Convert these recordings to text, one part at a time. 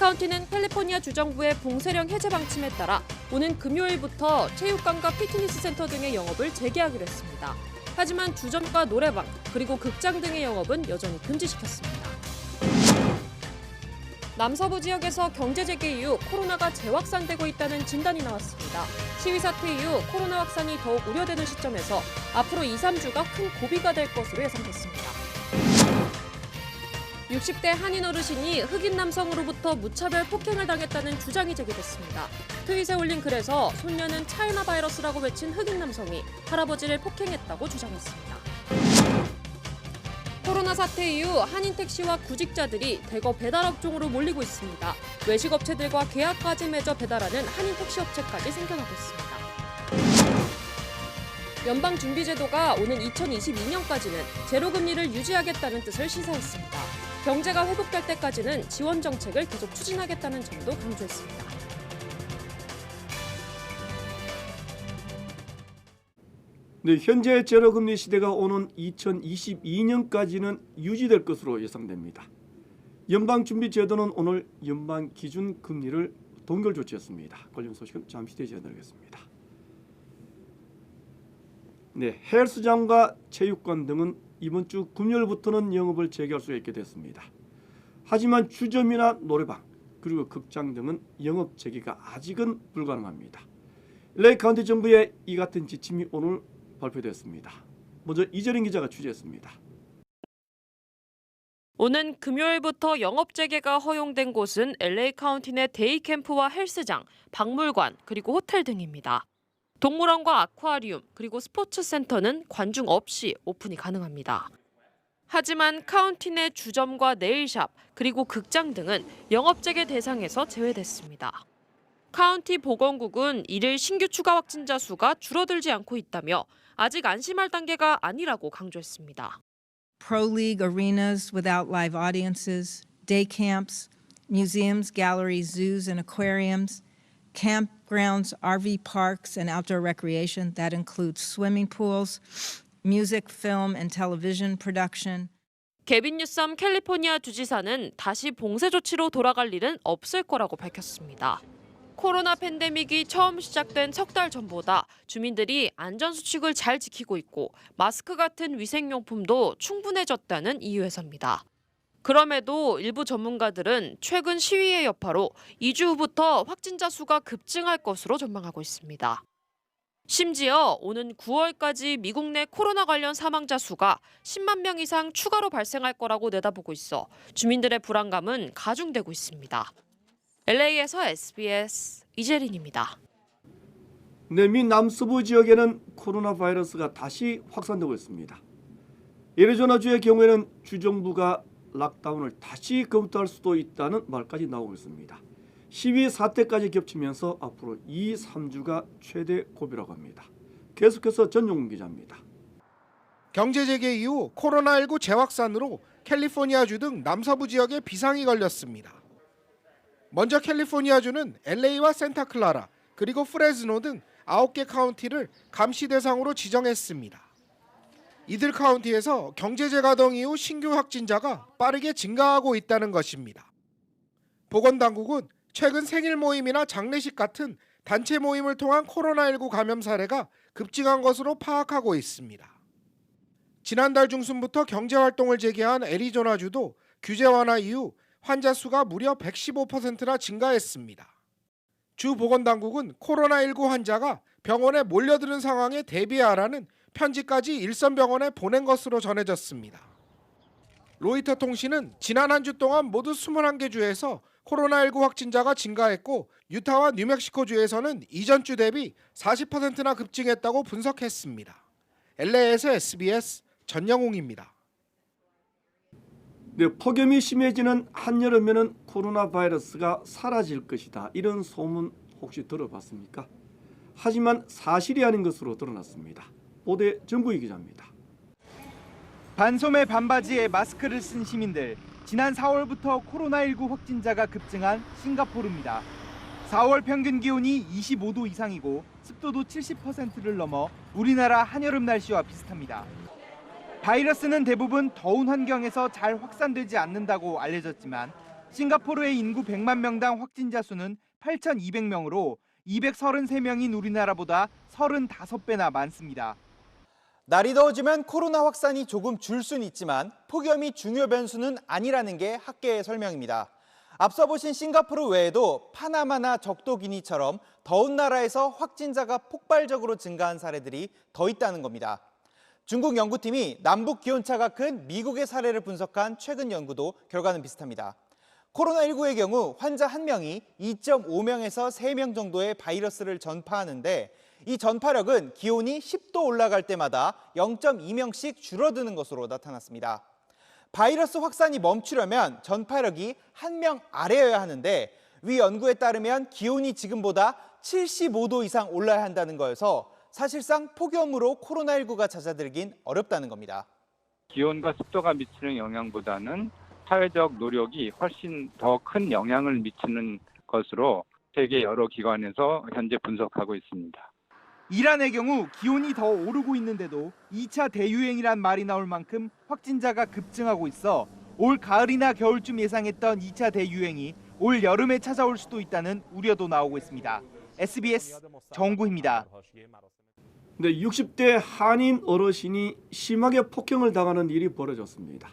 카운티는 캘리포니아 주정부의 봉쇄령 해제 방침에 따라 오는 금요일부터 체육관과 피트니스 센터 등의 영업을 재개하기로 했습니다. 하지만 주점과 노래방, 그리고 극장 등의 영업은 여전히 금지시켰습니다. 남서부 지역에서 경제 재개 이후 코로나가 재확산되고 있다는 진단이 나왔습니다. 시위 사태 이후 코로나 확산이 더욱 우려되는 시점에서 앞으로 2, 3주가 큰 고비가 될 것으로 예상됐습니다. 60대 한인 어르신이 흑인 남성으로부터 무차별 폭행을 당했다는 주장이 제기됐습니다. 트윗에 올린 글에서 손녀는 차이나 바이러스라고 외친 흑인 남성이 할아버지를 폭행했다고 주장했습니다. 코로나 사태 이후 한인 택시와 구직자들이 대거 배달업종으로 몰리고 있습니다. 외식업체들과 계약까지 맺어 배달하는 한인 택시업체까지 생겨나고 있습니다. 연방준비제도가 오는 2022년까지는 제로금리를 유지하겠다는 뜻을 시사했습니다. 경제가 회복될 때까지는 지원 정책을 계속 추진하겠다는 점도 강조했습니다. 네, 현재 제로금리 시대가 오는 2022년까지는 유지될 것으로 예상됩니다. 연방준비제도는 오늘 연방기준금리를 동결 조치했습니다. 관련 소식은 잠시 뒤에 전해드리겠습니다. 네, 헬스장과 체육관 등은 이번 주 금요일부터는 영업을 재개할 수 있게 됐습니다. 하지만 주점이나 노래방 그리고 극장 등은 영업 재개가 아직은 불가능합니다. LA 카운티 정부의 이 같은 지침이 오늘 발표됐습니다. 먼저 이재린 기자가 취재했습니다. 오는 금요일부터 영업 재개가 허용된 곳은 LA 카운티 내 데이캠프와 헬스장, 박물관, 그리고 호텔 등입니다. 동물원과 아쿠아리움, 그리고 스포츠 센터는 관중 없이 오픈이 가능합니다. 하지만 카운티 내 주점과 네일샵, 그리고 극장 등은 영업 재개 대상에서 제외됐습니다. 카운티 보건국은 이를 신규 추가 확진자 수가 줄어들지 않고 있다며 아직 안심할 단계가 아니라고 강조했습니다. Pro League arenas without live audiences, day camps, museums, galleries, zoos, and aquariums, campgrounds, RV parks, and outdoor recreation. That includes swimming pools, music, film, and television production. 게빈 뉴섬 캘리포니아 주지사는 다시 봉쇄 조치로 돌아갈 일은 없을 거라고 밝혔습니다. 코로나 팬데믹이 처음 시작된 석 달 전보다 주민들이 안전수칙을 잘 지키고 있고 마스크 같은 위생용품도 충분해졌다는 이유에서입니다. 그럼에도 일부 전문가들은 최근 시위의 여파로 2주 후부터 확진자 수가 급증할 것으로 전망하고 있습니다. 심지어 오는 9월까지 미국 내 코로나 관련 사망자 수가 10만 명 이상 추가로 발생할 거라고 내다보고 있어 주민들의 불안감은 가중되고 있습니다. LA에서 SBS 이재린입니다. 네, 미 남서부 지역에는 코로나 바이러스가 다시 확산되고 있습니다. 애리조나주의 경우에는 주정부가 락다운을 다시 검토할 수도 있다는 말까지 나오고 있습니다. 시위 사태까지 겹치면서 앞으로 2, 3주가 최대 고비라고 합니다. 계속해서 전용훈 기자입니다. 경제 재개 이후 코로나19 재확산으로 캘리포니아주 등 남서부 지역에 비상이 걸렸습니다. 먼저 캘리포니아주는 LA와 산타클라라 그리고 프레즈노 등 9개 카운티를 감시 대상으로 지정했습니다. 이들 카운티에서 경제 재가동 이후 신규 확진자가 빠르게 증가하고 있다는 것입니다. 보건당국은 최근 생일 모임이나 장례식 같은 단체 모임을 통한 코로나19 감염 사례가 급증한 것으로 파악하고 있습니다. 지난달 중순부터 경제활동을 재개한 애리조나주도 규제 완화 이후 환자 수가 무려 115%나 증가했습니다. 주 보건당국은 코로나19 환자가 병원에 몰려드는 상황에 대비하라는 편지까지 일선 병원에 보낸 것으로 전해졌습니다. 로이터 통신은 지난 한 주 동안 모두 21개 주에서 코로나19 확진자가 증가했고 유타와 뉴멕시코주에서는 이전 주 대비 40%나 급증했다고 분석했습니다. LA에서 SBS 전영웅입니다. 네, 폭염이 심해지는 한여름에는 코로나 바이러스가 사라질 것이다. 이런 소문 혹시 들어봤습니까? 하지만 사실이 아닌 것으로 드러났습니다. 보도에 정구희 기자입니다. 반소매 반바지에 마스크를 쓴 시민들. 지난 4월부터 코로나19 확진자가 급증한 싱가포르입니다. 4월 평균 기온이 25도 이상이고 습도도 70%를 넘어 우리나라 한여름 날씨와 비슷합니다. 바이러스는 대부분 더운 환경에서 잘 확산되지 않는다고 알려졌지만 싱가포르의 인구 100만 명당 확진자 수는 8,200명으로 233명인 우리나라보다 35배나 많습니다. 날이 더워지면 코로나 확산이 조금 줄 수는 있지만 폭염이 중요 변수는 아니라는 게 학계의 설명입니다. 앞서 보신 싱가포르 외에도 파나마나 적도기니처럼 더운 나라에서 확진자가 폭발적으로 증가한 사례들이 더 있다는 겁니다. 중국 연구팀이 남북 기온차가 큰 미국의 사례를 분석한 최근 연구도 결과는 비슷합니다. 코로나19의 경우 환자 1명이 2.5명에서 3명 정도의 바이러스를 전파하는데 이 전파력은 기온이 10도 올라갈 때마다 0.2명씩 줄어드는 것으로 나타났습니다. 바이러스 확산이 멈추려면 전파력이 1명 아래여야 하는데 위 연구에 따르면 기온이 지금보다 75도 이상 올라야 한다는 거여서 사실상 폭염으로 코로나19가 잦아들긴 어렵다는 겁니다. 기온과 습도가 미치는 영향보다는 사회적 노력이 훨씬 더 큰 영향을 미치는 것으로 세계 여러 기관에서 현재 분석하고 있습니다. 이란의 경우 기온이 더 오르고 있는데도 2차 대유행이란 말이 나올 만큼 확진자가 급증하고 있어 올 가을이나 겨울쯤 예상했던 2차 대유행이 올 여름에 찾아올 수도 있다는 우려도 나오고 있습니다. SBS 정구입니다. 네, 60대 한인 어르신이 심하게 폭행을 당하는 일이 벌어졌습니다.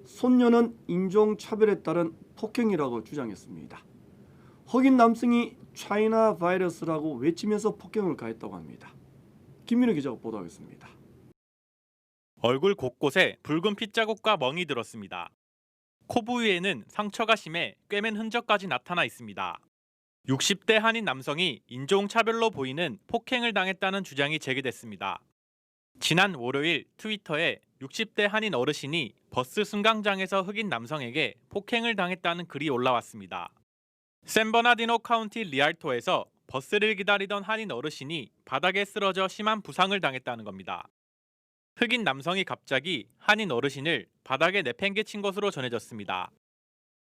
손녀는 인종차별에 따른 폭행이라고 주장했습니다. 흑인 남성이 차이나 바이러스라고 외치면서 폭행을 가했다고 합니다. 김민우 기자가 보도하겠습니다. 얼굴 곳곳에 붉은 핏자국과 멍이 들었습니다. 코 부위에는 상처가 심해 꿰맨 흔적까지 나타나 있습니다. 60대 한인 남성이 인종차별로 보이는 폭행을 당했다는 주장이 제기됐습니다. 지난 월요일 트위터에 60대 한인 어르신이 버스 승강장에서 흑인 남성에게 폭행을 당했다는 글이 올라왔습니다. 샌버나디노 카운티 리알토에서 버스를 기다리던 한인 어르신이 바닥에 쓰러져 심한 부상을 당했다는 겁니다. 흑인 남성이 갑자기 한인 어르신을 바닥에 내팽개친 것으로 전해졌습니다.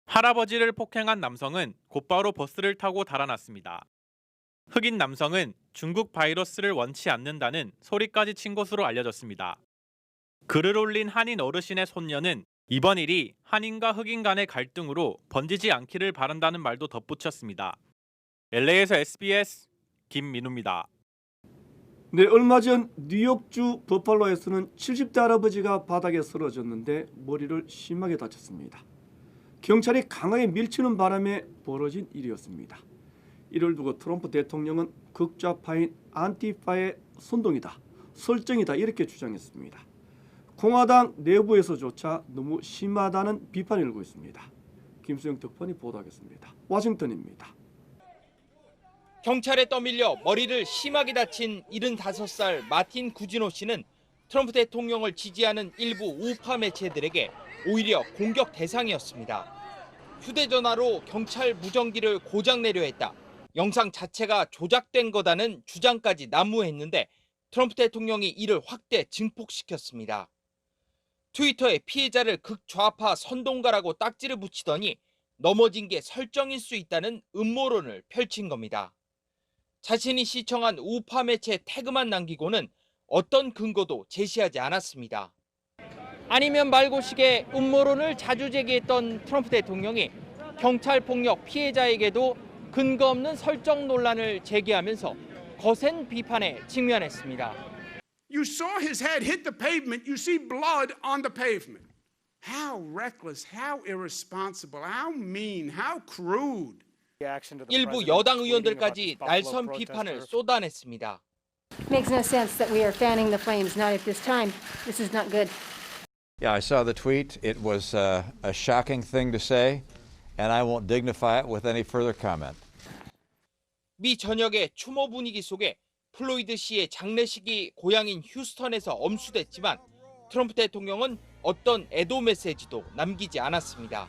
할아버지를 폭행한 남성은 곧바로 버스를 타고 달아났습니다. 흑인 남성은 중국 바이러스를 원치 않는다는 소리까지 친 것으로 알려졌습니다. 글을 올린 한인 어르신의 손녀는 이번 일이 한인과 흑인 간의 갈등으로 번지지 않기를 바란다는 말도 덧붙였습니다. LA에서 SBS 김민우입니다. 네, 얼마 전 뉴욕주 버팔로에서는 70대 할아버지가 바닥에 쓰러졌는데 머리를 심하게 다쳤습니다. 경찰이 강하게 밀치는 바람에 벌어진 일이었습니다. 이를 두고 트럼프 대통령은 극좌파인 안티파의 선동이다, 설정이다 이렇게 주장했습니다. 공화당 내부에서조차 너무 심하다는 비판이 일고 있습니다. 김수영 특파원이 보도하겠습니다. 워싱턴입니다. 경찰에 떠밀려 머리를 심하게 다친 75살 마틴 구지노 씨는 트럼프 대통령을 지지하는 일부 우파 매체들에게 오히려 공격 대상이었습니다. 휴대전화로 경찰 무전기를 고장내려 했다. 영상 자체가 조작된 거다는 주장까지 난무했는데 트럼프 대통령이 이를 확대 증폭시켰습니다. 트위터에 피해자를 극좌파 선동가라고 딱지를 붙이더니 넘어진 게 설정일 수 있다는 음모론을 펼친 겁니다. 자신이 시청한 우파 매체 태그만 남기고는 어떤 근거도 제시하지 않았습니다. 아니면 말고식의 음모론을 자주 제기했던 트럼프 대통령이 경찰 폭력 피해자에게도 근거 없는 설정 논란을 제기하면서 거센 비판에 직면했습니다. You saw his head hit the pavement. You see blood on the pavement. How reckless, how irresponsible, how mean, how crude. 일부 여당 의원들까지 날선 비판을 쏟아냈습니다. Makes no sense that we are fanning the flames. Not at this time. This is not good. Yeah, I saw the tweet. It was a shocking thing to say, and I won't dignify it with any further comment. 미 전역의 추모 분위기 속에 플로이드 씨의 장례식이 고향인 휴스턴에서 엄수됐지만 트럼프 대통령은 어떤 애도 메시지도 남기지 않았습니다.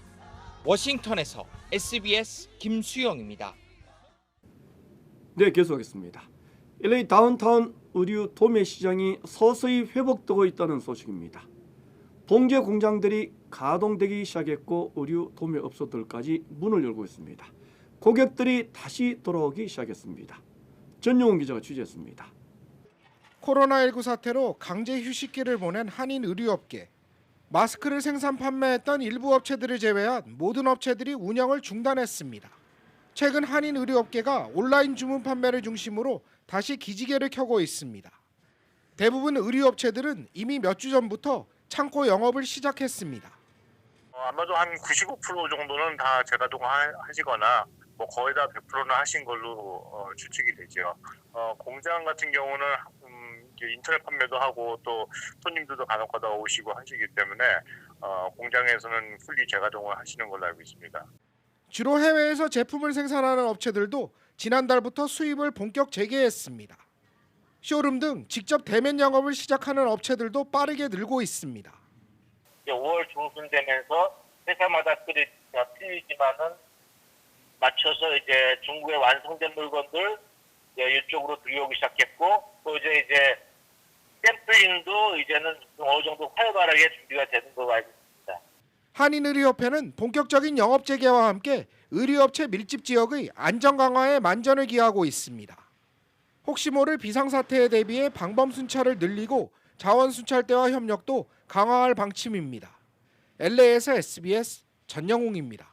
워싱턴에서 SBS 김수영입니다. 네, 계속하겠습니다. LA 다운타운 의류 도매 시장이 서서히 회복되고 있다는 소식입니다. 봉제 공장들이 가동되기 시작했고 의류 도매 업소들까지 문을 열고 있습니다. 고객들이 다시 돌아오기 시작했습니다. 전용훈 기자가 취재했습니다. 코로나19 사태로 강제 휴식기를 보낸 한인 의류업계. 마스크를 생산 판매했던 일부 업체들을 제외한 모든 업체들이 운영을 중단했습니다. 최근 한인 의류업계가 온라인 주문 판매를 중심으로 다시 기지개를 켜고 있습니다. 대부분 의류업체들은 이미 몇 주 전부터 창고 영업을 시작했습니다. 아마도 한 95% 정도는 다 재가동하시거나 뭐 거의 다 100%는 하신 걸로 추측이 되죠. 공장 같은 경우는 인터넷 판매도 하고 또 손님들도 간혹가다 오시고 하시기 때문에 공장에서는 풀리 재가동을 하시는 걸로 알고 있습니다. 주로 해외에서 제품을 생산하는 업체들도 지난달부터 수입을 본격 재개했습니다. 쇼룸 등 직접 대면 영업을 시작하는 업체들도 빠르게 늘고 있습니다. 5월 중순 되면서 회사마다 틀리지만은 맞춰서 이제 중국에 완성된 물건들 이쪽으로 들여오기 시작했고 또 이제 샘플링도 이제는 어느 정도 활발하게 준비가 되는 걸로 알고 있습니다. 한인의류협회는 본격적인 영업 재개와 함께 의류업체 밀집 지역의 안전 강화에 만전을 기하고 있습니다. 혹시 모를 비상사태에 대비해 방범 순찰을 늘리고 자원 순찰대와 협력도 강화할 방침입니다. LA에서 SBS 전영웅입니다.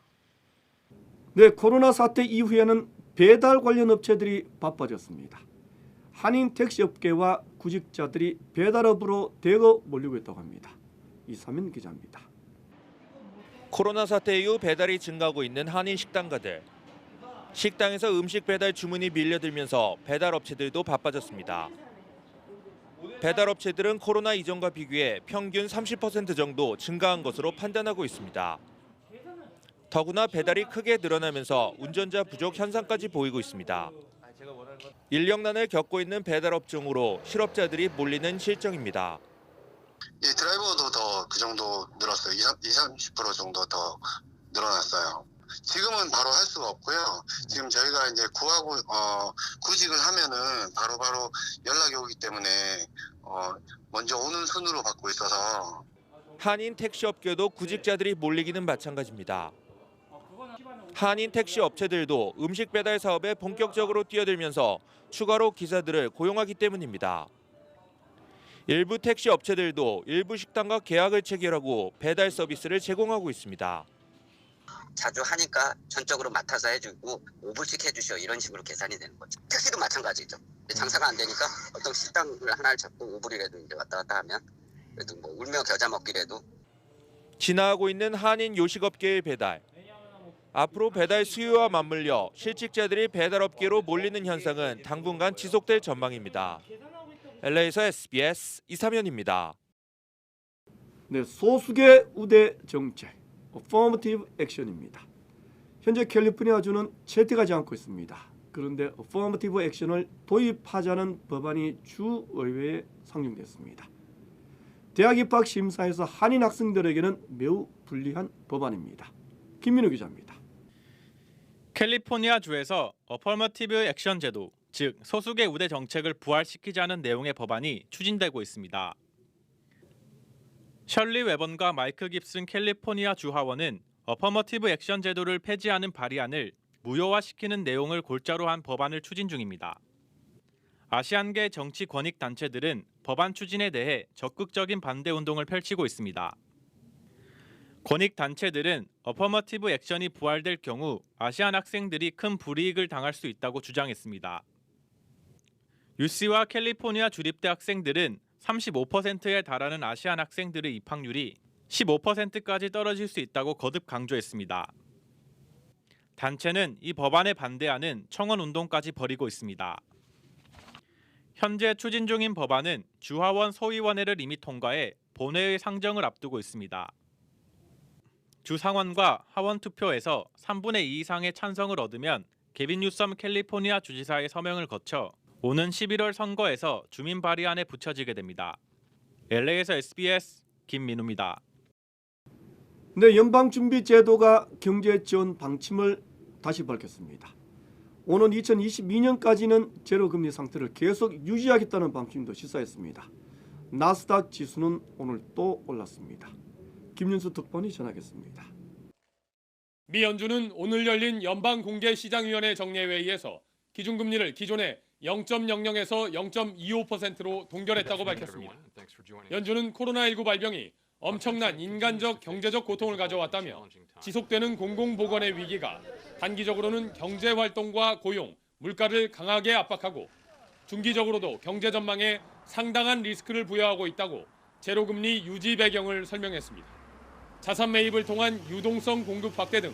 네, 코로나 사태 이후에는 배달 관련 업체들이 바빠졌습니다. 한인 택시업계와 구직자들이 배달업으로 대거 몰리고 있다고 합니다. 이사면 기자입니다. 코로나 사태 이후 배달이 증가하고 있는 한인 식당가들. 식당에서 음식 배달 주문이 밀려들면서 배달업체들도 바빠졌습니다. 배달업체들은 코로나 이전과 비교해 평균 30% 정도 증가한 것으로 판단하고 있습니다. 더구나 배달이 크게 늘어나면서 운전자 부족 현상까지 보이고 있습니다. 인력난을 겪고 있는 배달업종으로 실업자들이 몰리는 실정입니다. 예, 드라이버도 더 그 정도 늘었어요. 20-30% 정도 더 늘어났어요. 지금은 바로 할 수가 없고요. 지금 저희가 이제 구직을 하면은 바로 연락이 오기 때문에 먼저 오는 순으로 받고 있어서. 한인 택시업계도 구직자들이 몰리기는 마찬가지입니다. 한인 택시 업체들도 음식 배달 사업에 본격적으로 뛰어들면서 추가로 기사들을 고용하기 때문입니다. 일부 택시 업체들도 일부 식당과 계약을 체결하고 배달 서비스를 제공하고 있습니다. 자주 하니까 전적으로 맡아서 해주고 5불씩 해주셔 이런 식으로 계산이 되는 거죠. 택시도 마찬가지죠. 장사가 안 되니까 어떤 식당을 하나를 잡고 5불이라도 이제 왔다 갔다 하면 그래도 뭐 울며 겨자 먹기라도. 진화하고 있는 한인 요식업계의 배달. 앞으로 배달 수요와 맞물려 실직자들이 배달업계로 몰리는 현상은 당분간 지속될 전망입니다. LA에서 SBS 이사면입니다. 네, 소수계 우대 정책, 어퍼머티브 액션입니다. 현재 캘리포니아주는 채택하지 않고 있습니다. 그런데 어퍼머티브 액션을 도입하자는 법안이 주 의회에 상정됐습니다. 대학 입학 심사에서 한인 학생들에게는 매우 불리한 법안입니다. 김민우 기자입니다. 캘리포니아주에서 어퍼머티브 액션 제도, 즉 소수계 우대 정책을 부활시키자는 내용의 법안이 추진되고 있습니다. 셜리 웨번과 마이크 깁슨 캘리포니아 주하원은 어퍼머티브 액션 제도를 폐지하는 발의안을 무효화시키는 내용을 골자로 한 법안을 추진 중입니다. 아시안계 정치 권익 단체들은 법안 추진에 대해 적극적인 반대 운동을 펼치고 있습니다. 권익 단체들은 어퍼머티브 액션이 부활될 경우 아시안 학생들이 큰 불이익을 당할 수 있다고 주장했습니다. UC와 캘리포니아 주립대 학생들은 35%에 달하는 아시안 학생들의 입학률이 15%까지 떨어질 수 있다고 거듭 강조했습니다. 단체는 이 법안에 반대하는 청원 운동까지 벌이고 있습니다. 현재 추진 중인 법안은 주하원 소위원회를 이미 통과해 본회의 상정을 앞두고 있습니다. 주 상원과 하원 투표에서 3분의 2 이상의 찬성을 얻으면 게빈 뉴섬 캘리포니아 주지사의 서명을 거쳐 오는 11월 선거에서 주민 발의안에 붙여지게 됩니다. LA에서 SBS 김민우입니다. 네, 연방준비제도가 경제 지원 방침을 다시 밝혔습니다. 오는 2022년까지는 제로금리 상태를 계속 유지하겠다는 방침도 시사했습니다. 나스닥 지수는 오늘 또 올랐습니다. 김윤수 특파원이 전하겠습니다. 미 연준은 오늘 열린 연방공개시장위원회 정례회의에서 기준금리를 기존의 0.00에서 0.25%로 동결했다고 밝혔습니다. 연준은 코로나19 발병이 엄청난 인간적 경제적 고통을 가져왔다며 지속되는 공공보건의 위기가 단기적으로는 경제 활동과 고용, 물가를 강하게 압박하고 중기적으로도 경제 전망에 상당한 리스크를 부여하고 있다고 제로금리 유지 배경을 설명했습니다. 자산 매입을 통한 유동성 공급 확대 등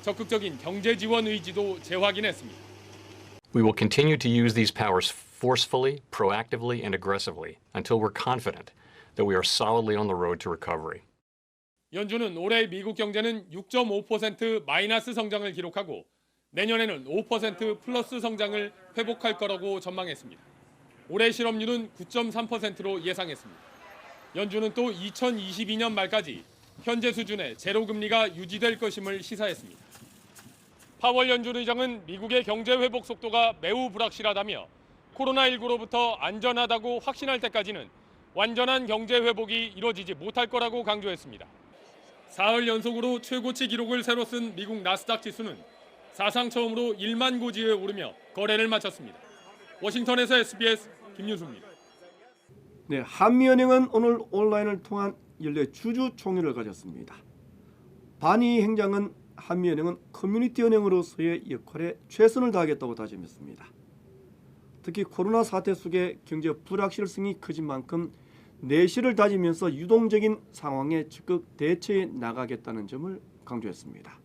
적극적인 경제 지원 의지도 재확인했습니다. We will continue to use these powers forcefully, proactively, and aggressively until we're confident that we are solidly on the road to recovery. 연준은 올해 미국 경제는 6.5% 마이너스 성장을 기록하고 내년에는 5% 플러스 성장을 회복할 거라고 전망했습니다. 올해 실업률은 9.3%로 예상했습니다. 연준은 또 2022년 말까지 현재 수준의 제로금리가 유지될 것임을 시사했습니다. 파월 연준 의장은 미국의 경제 회복 속도가 매우 불확실하다며 코로나19로부터 안전하다고 확신할 때까지는 완전한 경제 회복이 이뤄지지 못할 거라고 강조했습니다. 사흘 연속으로 최고치 기록을 새로 쓴 미국 나스닥 지수는 사상 처음으로 1만 고지에 오르며 거래를 마쳤습니다. 워싱턴에서 SBS 김윤수입니다. 네, 한미은행은 오늘 온라인을 통한 연례 주주총회를 가졌습니다. 바니 행장은 한미은행은 커뮤니티 은행으로서의 역할에 최선을 다하겠다고 다짐했습니다. 특히 코로나 사태 속에 경제 불확실성이 커진 만큼 내실을 다지면서 유동적인 상황에 적극 대처해 나가겠다는 점을 강조했습니다.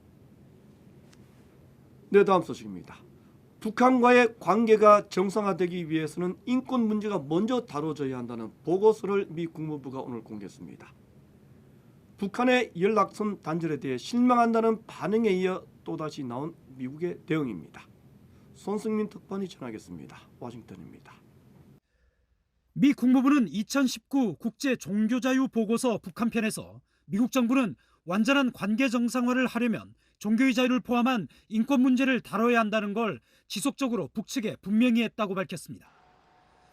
네, 다음 소식입니다. 북한과의 관계가 정상화되기 위해서는 인권 문제가 먼저 다뤄져야 한다는 보고서를 미 국무부가 오늘 공개했습니다. 북한의 연락선 단절에 대해 실망한다는 반응에 이어 또다시 나온 미국의 대응입니다. 손승민 특파원이 전하겠습니다. 워싱턴입니다. 미 국무부는 2019 국제 종교자유 보고서 북한편에서 미국 정부는 완전한 관계 정상화를 하려면 종교의 자유를 포함한 인권 문제를 다뤄야 한다는 걸 지속적으로 북측에 분명히 했다고 밝혔습니다.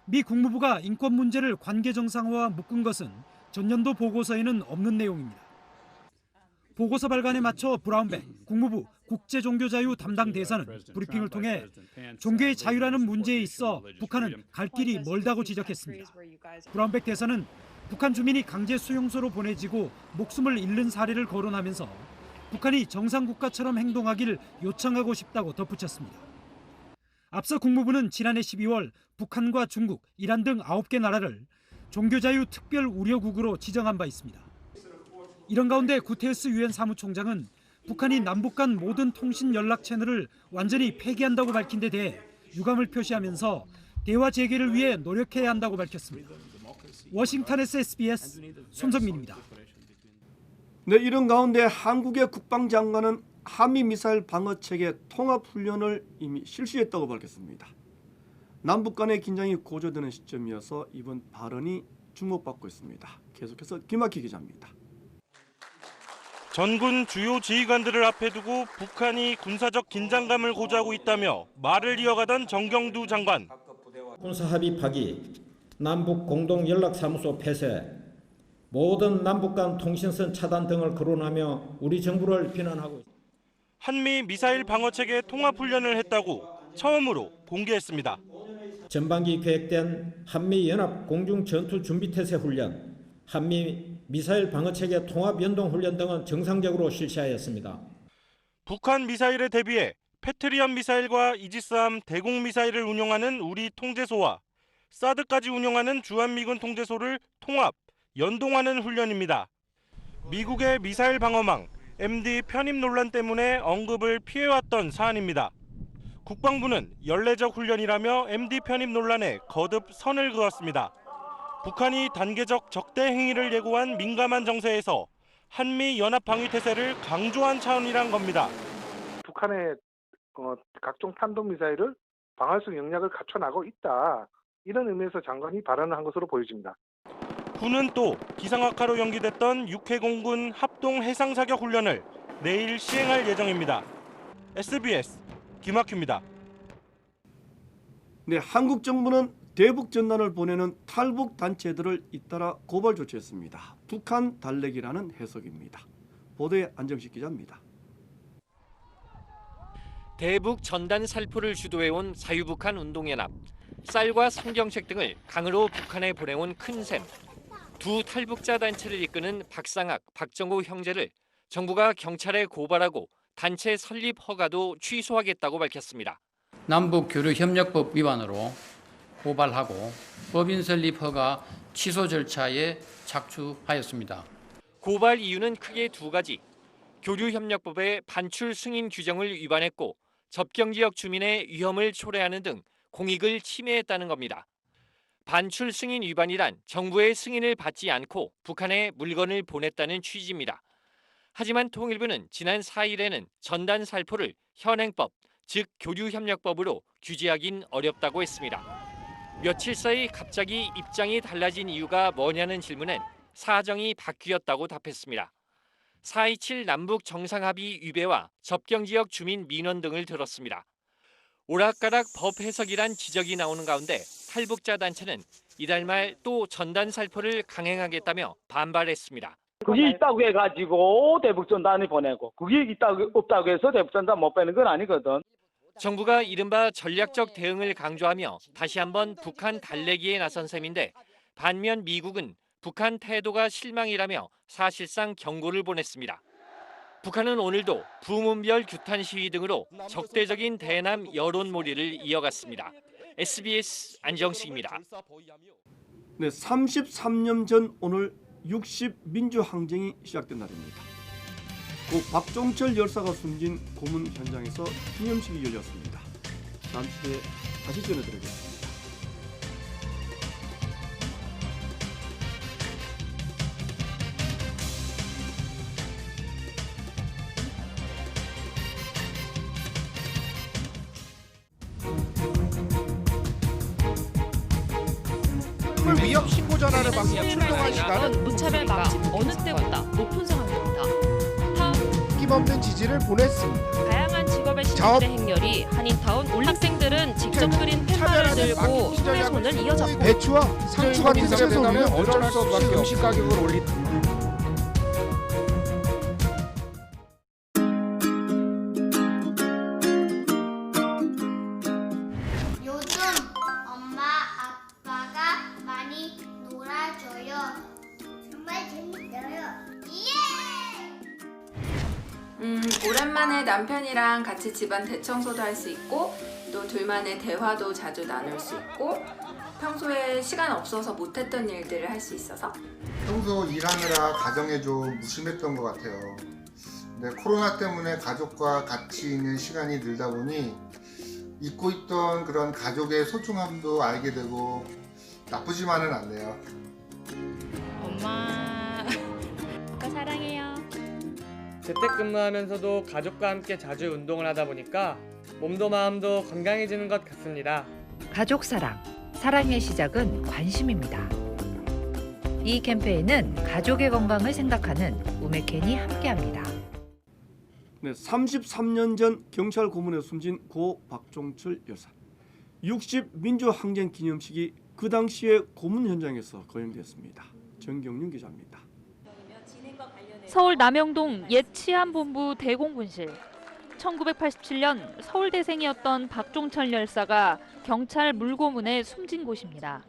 미 국무부가 인권 문제를 관계 정상화와 묶은 것은 전년도 보고서에는 없는 내용입니다. 보고서 발간에 맞춰 브라운백 국무부 국제종교자유 담당 대사는 브리핑을 통해 종교의 자유라는 문제에 있어 북한은 갈 길이 멀다고 지적했습니다. 브라운백 대사는 북한 주민이 강제 수용소로 보내지고 목숨을 잃는 사례를 거론하면서 북한이 정상국가처럼 행동하길 요청하고 싶다고 덧붙였습니다. 앞서 국무부는 지난해 12월 북한과 중국, 이란 등 9개 나라를 종교자유 특별 우려국으로 지정한 바 있습니다. 이런 가운데 구테르스 유엔 사무총장은 북한이 남북 간 모든 통신 연락 채널을 완전히 폐기한다고 밝힌 데 대해 유감을 표시하면서 대화 재개를 위해 노력해야 한다고 밝혔습니다. 워싱턴에서 SBS 손성민입니다. 네, 이런 가운데 한국의 국방장관은 한미 미사일 방어 체계 통합 훈련을 이미 실시했다고 밝혔습니다. 남북 간의 긴장이 고조되는 시점이어서 이번 발언이 주목받고 있습니다. 계속해서 김학희 기자입니다. 전군 주요 지휘관들을 앞에 두고 북한이 군사적 긴장감을 고조하고 있다며 말을 이어가던 정경두 장관. 군사합의 파기, 남북 공동연락사무소 폐쇄, 모든 남북 간 통신선 차단 등을 거론하며 우리 정부를 비난하고 있습니다. 한미 미사일 방어체계 통합훈련을 했다고 처음으로 공개했습니다. 전반기 계획된 한미 연합 공중 전투 준비 태세 훈련, 한미 미사일 방어체계 통합 연동 훈련 등은 정상적으로 실시하였습니다. 북한 미사일에 대비해 패트리엇 미사일과 이지스함 대공 미사일을 운용하는 우리 통제소와 사드까지 운용하는 주한미군 통제소를 통합, 연동하는 훈련입니다. 미국의 미사일 방어망, MD 편입 논란 때문에 언급을 피해왔던 사안입니다. 국방부는 연례적 훈련이라며 MD 편입 논란에 거듭 선을 그었습니다. 북한이 단계적 적대 행위를 예고한 민감한 정세에서 한미 연합 방위 태세를 강조한 차원이란 겁니다. 북한의 각종 탄도 미사일을 방어할 수 있는 역량을 갖춰나가고 있다. 이런 의미에서 장관이 발언을 한 것으로 보여집니다. 군은 또 기상악화로 연기됐던 육해공군 합동 해상사격 훈련을 내일 시행할 예정입니다. SBS 김학규입니다. 네, 한국 정부는 대북 전단을 보내는 탈북 단체들을 잇따라 고발 조치했습니다. 북한 달래기라는 해석입니다. 보도의 안정식 기자입니다. 대북 전단 살포를 주도해온 자유북한 운동연합, 쌀과 성경책 등을 강으로 북한에 보내온 큰샘. 두 탈북자 단체를 이끄는 박상학, 박정우 형제를 정부가 경찰에 고발하고 단체 설립 허가도 취소하겠다고 밝혔습니다. 남북교류협력법 위반으로 고발하고 법인 설립 허가 취소 절차에 착수하였습니다. 고발 이유는 크게 두 가지. 교류협력법의 반출 승인 규정을 위반했고 접경 지역 주민의 위험을 초래하는 등 공익을 침해했다는 겁니다. 반출 승인 위반이란 정부의 승인을 받지 않고 북한에 물건을 보냈다는 취지입니다. 하지만 통일부는 지난 4일에는 전단 살포를 현행법, 즉 교류협력법으로 규제하긴 어렵다고 했습니다. 며칠 사이 갑자기 입장이 달라진 이유가 뭐냐는 질문엔 사정이 바뀌었다고 답했습니다. 4.27 남북 정상합의 위배와 접경지역 주민 민원 등을 들었습니다. 오락가락 법 해석이란 지적이 나오는 가운데 탈북자 단체는 이달 말 또 전단 살포를 강행하겠다며 반발했습니다. 그게 있다고 해가지고 대북전단을 보내고 그게 없다고 해서 대북전단 못 빼는 건 아니거든. 정부가 이른바 전략적 대응을 강조하며 다시 한번 북한 달래기에 나선 셈인데 반면 미국은 북한 태도가 실망이라며 사실상 경고를 보냈습니다. 북한은 오늘도 부문별 규탄 시위 등으로 적대적인 대남 여론몰이를 이어갔습니다. SBS 안정식입니다. 네, 33년 전 오늘 60 민주항쟁이 시작된 날입니다. 고 박종철 열사가 숨진 고문 현장에서 기념식이 열렸습니다. 잠시 후에 다시 전해드리겠습니다. 위협 신고 전화를 받고 출동한 시간은 무차별 방지 어느 때보다 높은 상황입니다. 힘없는 지지를 보냈습니다. 다양한 직업의 신분의 행렬이 한인타운 학생들은 직접 그린 팻말을 들고 힘의 손을 이어잡고 배추와 상추 같은 채소는 어쩔 수 없이 음식 가격을 올린 요즘 엄마 아빠가 많이 놀아줘요. 정말 재밌어요. 오랜만에 남편이랑 같이 집안 대청소도 할 수 있고 또 둘만의 대화도 자주 나눌 수 있고 평소에 시간 없어서 못했던 일들을 할 수 있어서 평소 일하느라 가정에 좀 무심했던 것 같아요. 근데 코로나 때문에 가족과 같이 있는 시간이 늘다 보니 잊고 있던 그런 가족의 소중함도 알게 되고 나쁘지만은 않네요. 엄마 아빠 사랑해요. 재택근무하면서도 가족과 함께 자주 운동을 하다 보니까 몸도 마음도 건강해지는 것 같습니다. 가족 사랑, 사랑의 시작은 관심입니다. 이 캠페인은 가족의 건강을 생각하는 우메켄이 함께합니다. 네, 33년 전 경찰 고문에 숨진 고 박종철 여사. 60 민주항쟁 기념식이 그 당시의 고문 현장에서 거행됐습니다. 정경윤 기자입니다. 서울 남영동 옛 치안본부 대공분실. 1987년 서울대생이었던 박종철 열사가 경찰 물고문에 숨진 곳입니다.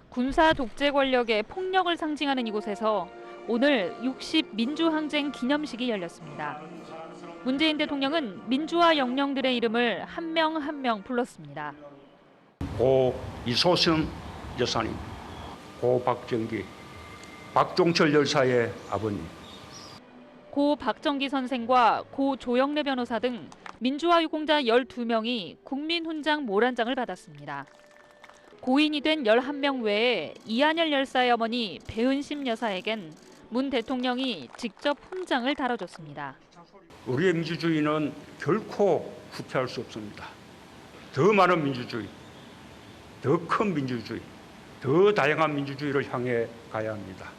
군사 독재 권력의 폭력을 상징하는 이곳에서 오늘 60 민주항쟁 기념식이 열렸습니다. 문재인 대통령은 민주화 영령들의 이름을 한 명 한 명 불렀습니다. 고 이소선 여사님, 고 박정기, 박종철 열사의 아버님, 고 박정기 선생과 고 조영래 변호사 등 민주화 유공자 12명이 국민훈장 모란장을 받았습니다. 고인이 된 11명 외에 이한열 열사의 어머니 배은심 여사에겐 문 대통령이 직접 훈장을 달아줬습니다. 우리의 민주주의는 결코 후퇴할 수 없습니다. 더 많은 민주주의, 더 큰 민주주의, 더 다양한 민주주의를 향해 가야 합니다.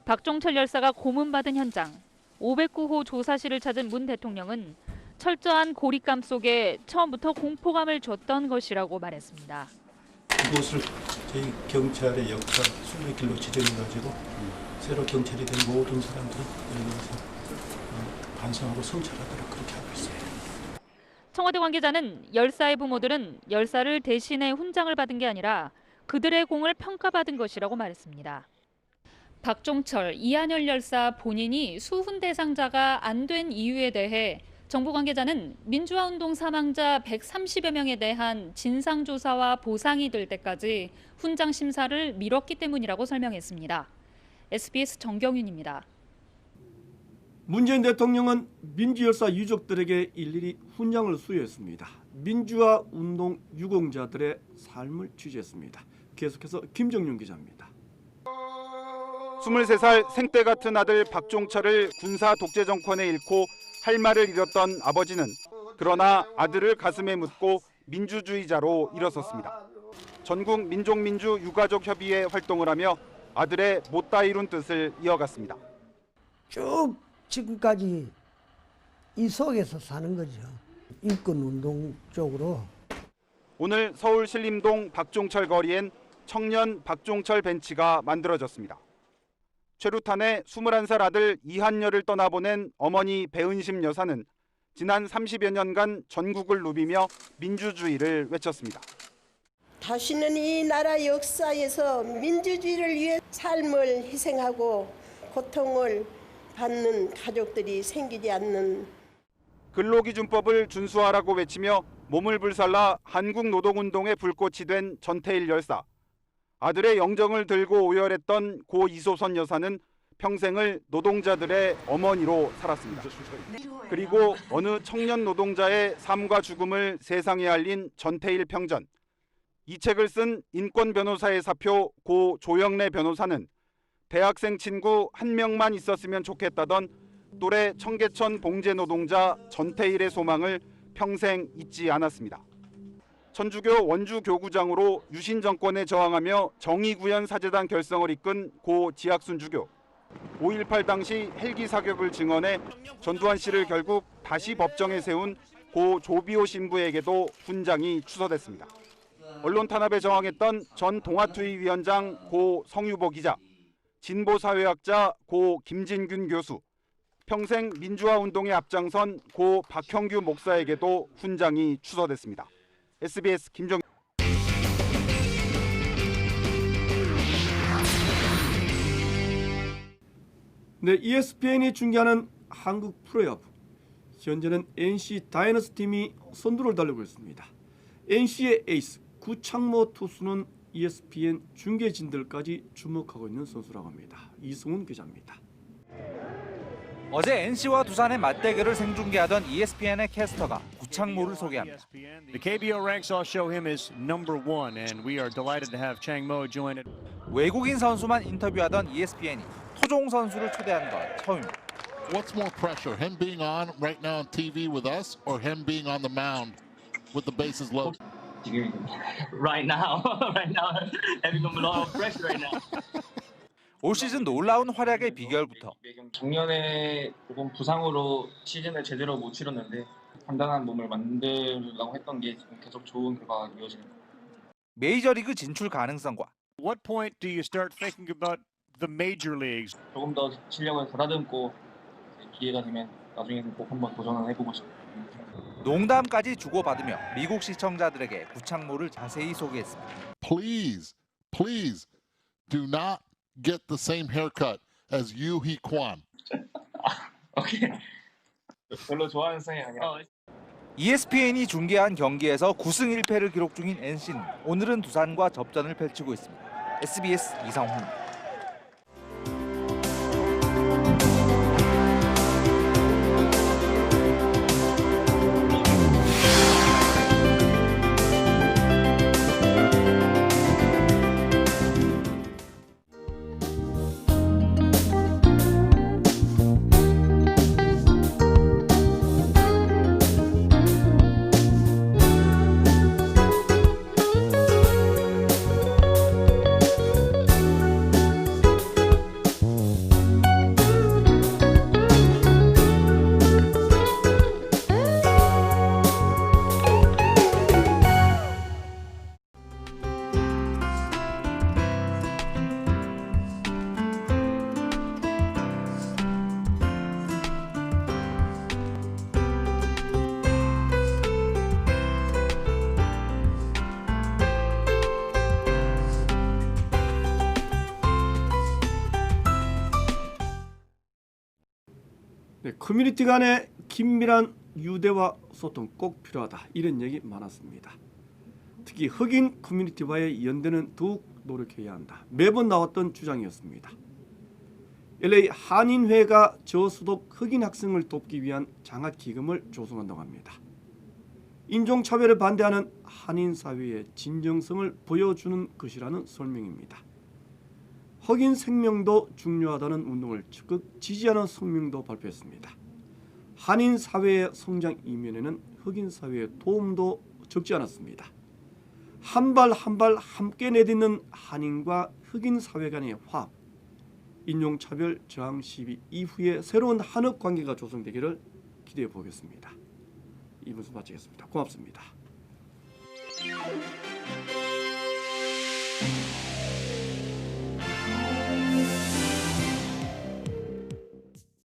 박종철 열사가 고문받은 현장, 509호 조사실을 찾은 문 대통령은 철저한 고립감 속에 처음부터 공포감을 줬던 것이라고 말했습니다. 이곳을 저희 경찰의 역사 순례 길로 지정해가지고 새로 경찰이 된 모든 사람들이 여기서 반성하고 성찰하도록 그렇게 하고 있어요. 청와대 관계자는 열사의 부모들은 열사를 대신해 훈장을 받은 게 아니라 그들의 공을 평가받은 것이라고 말했습니다. 박종철, 이한열 열사 본인이 수훈 대상자가 안 된 이유에 대해 정부 관계자는 민주화운동 사망자 130여 명에 대한 진상조사와 보상이 될 때까지 훈장 심사를 미뤘기 때문이라고 설명했습니다. SBS 정경윤입니다. 문재인 대통령은 민주열사 유족들에게 일일이 훈장을 수여했습니다. 민주화 운동 유공자들의 삶을 취재했습니다. 계속해서 김정윤 기자입니다. 23살 생때 같은 아들 박종철을 군사 독재 정권에 잃고 할 말을 잃었던 아버지는 그러나 아들을 가슴에 묻고 민주주의자로 일어섰습니다. 전국 민족민주 유가족 협의회 활동을 하며 아들의 못다 이룬 뜻을 이어갔습니다. 쭉 지금까지 이 속에서 사는 거죠. 인권운동 쪽으로. 오늘 서울 신림동 박종철 거리엔 청년 박종철 벤치가 만들어졌습니다. 최루탄의 21살 아들 이한열을 떠나보낸 어머니 배은심 여사는 지난 30여 년간 전국을 누비며 민주주의를 외쳤습니다. 다시는 이 나라 역사에서 민주주의를 위해 삶을 희생하고 고통을 받는 가족들이 생기지 않는 근로기준법을 준수하라고 외치며 몸을 불살라 한국노동운동의 불꽃이 된 전태일 열사. 아들의 영정을 들고 오열했던 고 이소선 여사는 평생을 노동자들의 어머니로 살았습니다. 그리고 어느 청년 노동자의 삶과 죽음을 세상에 알린 전태일 평전. 이 책을 쓴 인권 변호사의 사표 고 조영래 변호사는 대학생 친구 한 명만 있었으면 좋겠다던 또래 청계천 봉제 노동자 전태일의 소망을 평생 잊지 않았습니다. 천주교 원주 교구장으로 유신 정권에 저항하며 정의구현 사제단 결성을 이끈 고 지학순 주교. 5.18 당시 헬기 사격을 증언해 전두환 씨를 결국 다시 법정에 세운 고 조비오 신부에게도 훈장이 추서됐습니다. 언론 탄압에 저항했던 전 동아투위 위원장 고 성유보 기자, 진보 사회학자 고 김진균 교수, 평생 민주화 운동에 앞장선 고 박형규 목사에게도 훈장이 추서됐습니다. SBS 김정. 네, ESPN이 중계하는 한국 프로야구. 현재는 NC 다이너스 팀이 선두를 달리고 있습니다. NC의 에이스 구창모 투수는 ESPN 중계진들까지 주목하고 있는 선수라고 합니다. 이승훈 기자입니다. 어제 NC와 두산의 맞대결을 생중계하던 ESPN의 캐스터가 구창모를 소개합니다. The KBO ranks all show him as number 1 and we are delighted to have Chang Mo join it. 외국인 선수만 인터뷰하던 ESPN이 토종 선수를 초대한 건 처음입니다. What's more pressure, him being on right now on TV with us or him being on the mound with the bases loaded? Right now, having a lot of pressure right now. 올 시즌 놀라운 활약의 비결부터 작년에 조금 부상으로 시즌을 제대로 못 치렀는데 단단한 몸을 만들려고 했던 게 계속 좋은 결과가 이어지는 것 같아요. 메이저리그 진출 가능성과 What point do you start thinking about the major leagues? 조금 더 실력을 더다듬고 기회가 되면 나중에는 꼭 한번 도전을 해보고 싶어요. 농담까지 주고받으며 미국 시청자들에게 구창모를 자세히 소개했습니다. Please do not get the same haircut as Yoo-hee Kwan. 오케이. 별로 좋아하는 스타일이 아니야. ESPN이 중계한 경기에서 9승 1패를 기록 중인 NC는 오늘은 두산과 접전을 펼치고 있습니다. SBS 이상훈입니다. 네, 커뮤니티 간의 긴밀한 유대와 소통 꼭 필요하다. 이런 얘기 많았습니다. 특히 흑인 커뮤니티와의 연대는 더욱 노력해야 한다. 매번 나왔던 주장이었습니다. LA 한인회가 저소득 흑인 학생을 돕기 위한 장학기금을 조성한다고 합니다. 인종차별에 반대하는 한인 사회의 진정성을 보여주는 것이라는 설명입니다. 흑인 생명도 중요하다는 운동을 적극 지지하는 성명도 발표했습니다. 한인 사회의 성장 이면에는 흑인 사회의 도움도 적지 않았습니다. 한 발 한 발 함께 내딛는 한인과 흑인 사회 간의 화합, 인종차별 저항 시위 이후에 새로운 한흑 관계가 조성되기를 기대해 보겠습니다. 이 분수 마치겠습니다. 고맙습니다.